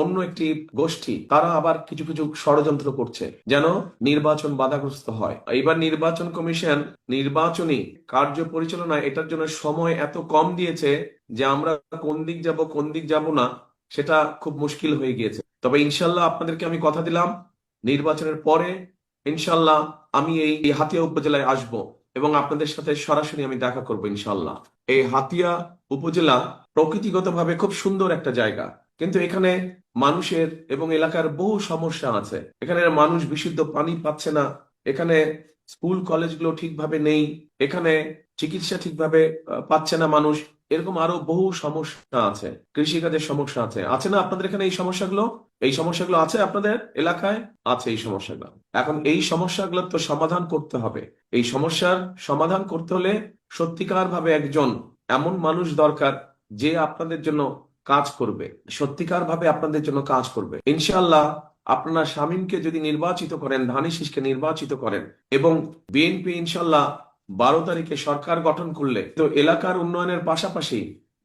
অন্য একটি গোষ্ঠী তারা আবার কিছু কিছু ষড়যন্ত্র করছে যেন নির্বাচন বাধাগ্রস্ত হয়। এবার নির্বাচন কমিশন নির্বাচনী কার্য পরিচালনায় এটার জন্য সময় এত কম দিয়েছে যে আমরা কোন দিক যাব কোন দিক যাব না সেটা খুব মুশকিল হয়ে গিয়েছে। তবে ইনশাল্লাহ আপনাদেরকে আমি কথা দিলাম, নির্বাচনের পরে ইনশাল্লাহ আমি এই হাতিয়া উপজেলায় আসব এবং আপনাদের সাথে সরাসরি আমি দেখা করব ইনশাল্লাহ। এই হাতিয়া উপজেলা প্রকৃতিগতভাবে খুব সুন্দর একটা জায়গা, কিন্তু এখানে মানুষের এবং এলাকার বহু সমস্যা আছে। এখানে মানুষ বিশুদ্ধ পানি পাচ্ছে না, এখানে স্কুল কলেজগুলো ঠিকভাবে নেই, এখানে চিকিৎসা ঠিকভাবে পাচ্ছে না মানুষ, এরকম আরো বহু সমস্যা আছে। কৃষিকাজের সমস্যা আছে, আছে না আপনাদের এখানে এই সমস্যাগুলো? এই সমস্যাগুলো আছে আপনাদের এলাকায়? আছে এই সমস্যাগুলো। এখন এই সমস্যাগুলো তো সমাধান করতে হবে। এই সমস্যার সমাধান করতে হলে সত্যিকার ভাবে একজন এমন মানুষ দরকার যে আপনাদের জন্য কাজ করবে, সত্যিকার ভাবে আপনাদের জন্য কাজ করবে। ইনশাআল্লাহ আপনারা শামীমকে যদি নির্বাচিত করেন, ধানের শীষকে নির্বাচিত করেন এবং বিএনপি ইনশাআল্লাহ 12 তারিখে সরকার গঠন করলে তো এলাকার উন্নয়নের পাশাপাশি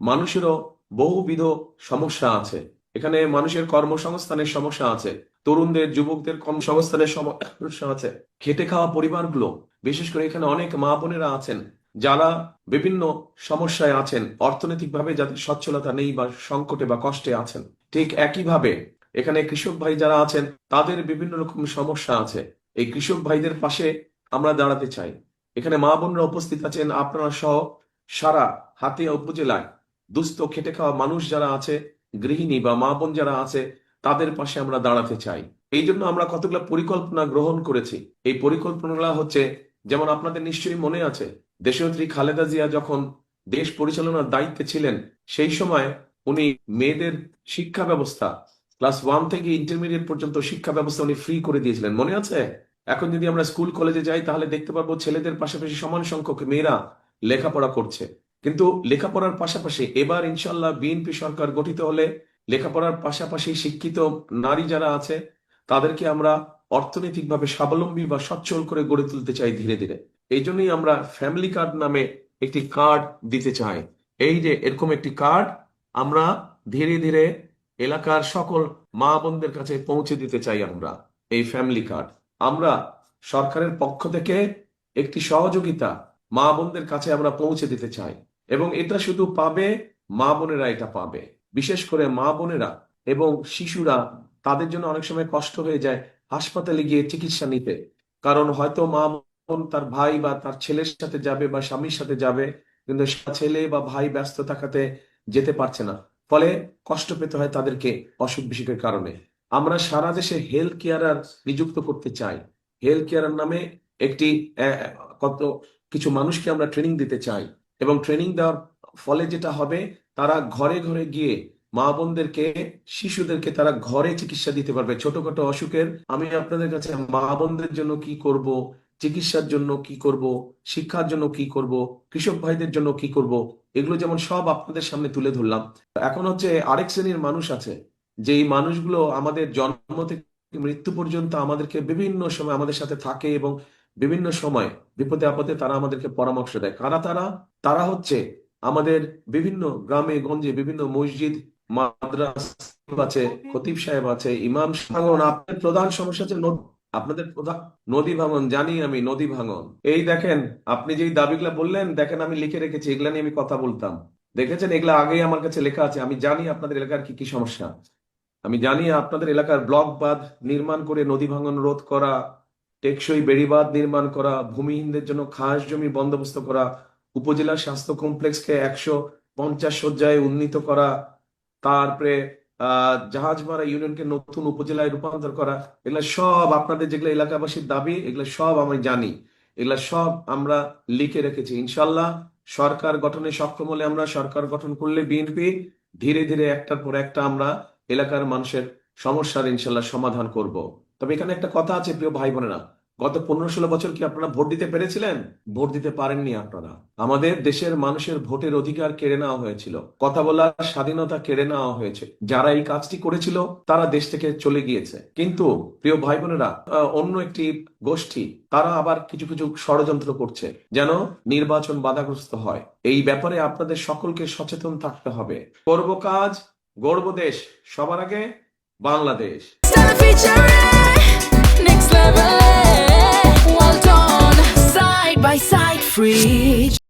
মানুষেরও বহুবিধ সমস্যা আছে। এখানে মানুষের কর্মসংস্থানের সমস্যা আছে, তরুণদের যুবকদের কর্মসংস্থানের সমস্যা আছে, খেটে খাওয়া পরিবারগুলো, বিশেষ করে এখানে অনেক মা বোনেরা আছেন যারা বিভিন্ন সমস্যায় আছেন, অর্থনৈতিকভাবে যাদের সচ্ছলতা নেই বা সংকটে বা কষ্টে আছেন। ঠিক একইভাবে এখানে কৃষক ভাই যারা আছেন তাদের বিভিন্ন রকম সমস্যা আছে। এই কৃষক ভাইদের পাশে আমরা দাঁড়াতে চাই। এখানে মা বোনরা উপস্থিত আছেন, আপনারা সহ সারা হাতিয়া উপজেলায় দুস্থ খেটে খাওয়া মানুষ যারা আছে, গৃহিণী বা মা বোন যারা আছে, তাদের পাশে আমরা দাঁড়াতে চাই। এই জন্য আমরা কতগুলো পরিকল্পনা গ্রহণ করেছি। এই পরিকল্পনাগুলো হচ্ছে, যেমন আপনাদের নিশ্চয়ই মনে আছে, দেশনেত্রী খালেদা জিয়া যখন দেশ পরিচালনার দায়িত্বে ছিলেন সেই সময় উনি মেয়েদের শিক্ষা ব্যবস্থা ক্লাস 1 থেকে ইন্টারমিডিয়েট পর্যন্ত শিক্ষা ব্যবস্থা উনি ফ্রি করে দিয়েছিলেন, মনে আছে? এখন যদি আমরা স্কুল কলেজে যাই তাহলে দেখতে পারবো ছেলেদের পাশাপাশি সমান সংখ্যক মেয়েরা লেখাপড়া করছে। কিন্তু লেখাপড়ার পাশাপাশি এবার ইনশাল্লাহ বিএনপি সরকার গঠিত হলে লেখাপড়ার পাশাপাশি শিক্ষিত নারী যারা আছে তাদেরকে আমরা অর্থনৈতিকভাবে স্বাবলম্বী বা সচ্ছল করে গড়ে তুলতে চাই ধীরে ধীরে। এই জন্যই আমরা ফ্যামিলি কার্ড নামে একটি কার্ড দিতে চাই। এই যে এরকম একটি কার্ড আমরা ধীরে ধীরে এলাকার সকল মা বোনদের কাছে পৌঁছে দিতে চাই। আমরা এই ফ্যামিলি কার্ড আমরা সরকারের পক্ষ থেকে একটি সহযোগিতা মা বোনদের কাছে আমরা পৌঁছে দিতে চাই, এবং এটা শুধু পাবে মা বোনেরা, এটা পাবে বিশেষ করে মা বোনেরা এবং শিশুরা। তাদের জন্য অনেক সময় কষ্ট হয়ে যায় হাসপাতালে গিয়ে চিকিৎসা নিতে, কারণ হয়তো মা বোন তার ভাই বা তার ছেলের সাথে যাবে বা স্বামীর সাথে যাবে, কিন্তু ছেলে বা ভাই ব্যস্ত থাকাতে যেতে পারছে না, ফলে কষ্ট পেতে হয় তাদেরকে অসুখ বিসুখের কারণে। আমরা সারা দেশে হেলথ কেয়ারার নিযুক্ত করতে চাই। হেলথ কেয়ারার নামে একটি কত কিছু মানুষকে আমরা ট্রেনিং দিতে চাই, এবং ট্রেনিং দেওয়ার ফলে যেটা হবে, তারা ঘরে ঘরে গিয়ে মা বোনদেরকে, শিশুদেরকে তারা ঘরে চিকিৎসা দিতে পারবে ছোটখাটো অসুখের। আমি আপনাদের কাছে মা বোনদের জন্য কি করব, চিকিৎসার জন্য কি করব, শিক্ষার জন্য কি করব, কৃষক ভাইদের জন্য কি করব, এগুলো যেমন সব আপনাদের সামনে তুলে ধরলাম। এখন হচ্ছে আরেক শ্রেণীর মানুষ আছে, যে এই মানুষগুলো আমাদের জন্ম থেকে মৃত্যু পর্যন্ত আমাদেরকে বিভিন্ন সময় আমাদের সাথে থাকে এবং বিভিন্ন সময় বিপদে আপদে তারা আমাদেরকে পরামর্শ দেয়। কারা তারা? তারা হচ্ছে আমাদের বিভিন্ন গ্রামে গঞ্জে বিভিন্ন মসজিদ, মাদ্রাসা আছে, খতিব সাহেব আছে, ইমাম ভাঙন। আপনাদের প্রধান সমস্যা হচ্ছে আপনাদের প্রধান নদী ভাঙন। জানি আমি, নদী ভাঙন। এই দেখেন, আপনি যেই দাবিগুলা বললেন, দেখেন আমি লিখে রেখেছি, এগুলা নিয়ে আমি কথা বলতাম। দেখেছেন, এগুলা আগেই আমার কাছে লেখা আছে। আমি জানি আপনাদের এলাকার কি কি সমস্যা। আমি জানি আপনাদের এলাকার ব্লক বাঁধ নির্মাণ করে নদী ভাঙন রোধ করা, টেকসই বেড়িবাঁধ নির্মাণ করা, ভূমিহীনদের জন্য খাস জমি বন্দোবস্ত করা, উপজেলা স্বাস্থ্য কমপ্লেক্সকে 150 শয্যায় উন্নীত করা, তারপরে জাহাজমারা ইউনিয়নকে নতুন উপজেলায় রূপান্তর করা। এগুলা সব আপনাদের যেগুলো এলাকাবাসীর দাবি, এগুলো সব আমি জানি, এগুলা সব আমরা লিখে রেখেছি। ইনশাল্লাহ সরকার গঠনে সক্ষম হলে, আমরা সরকার গঠন করলে বিএনপি ধীরে ধীরে একটার পর একটা আমরা এলাকার মানুষের সমস্যার ইনশাল্লাহ সমাধান করব। তবে এখানে একটা কথা আছে প্রিয় ভাই বোনেরা, গত 15-16 বছর কি আপনারা ভোট দিতে পেরেছিলেন? ভোট দিতে পারেননি আপনারা। আমাদের দেশের মানুষের ভোটের অধিকার কেড়ে নেওয়া হয়েছিল, কথা বলার স্বাধীনতা কেড়ে নেওয়া হয়েছে। যারা এই কাজটি করেছিল তারা দেশ থেকে চলে গিয়েছে, কিন্তু প্রিয় ভাই বোনেরা অন্য একটি গোষ্ঠী তারা আবার কিছু কিছু ষড়যন্ত্র করছে যেন নির্বাচন বাধাগ্রস্ত হয়। এই ব্যাপারে আপনাদের সকলকে সচেতন থাকতে হবে। করব কাজ, গড়ব দেশ, সবার আগে Bangladesh. Stella featuring next level. Well done, side by side, free.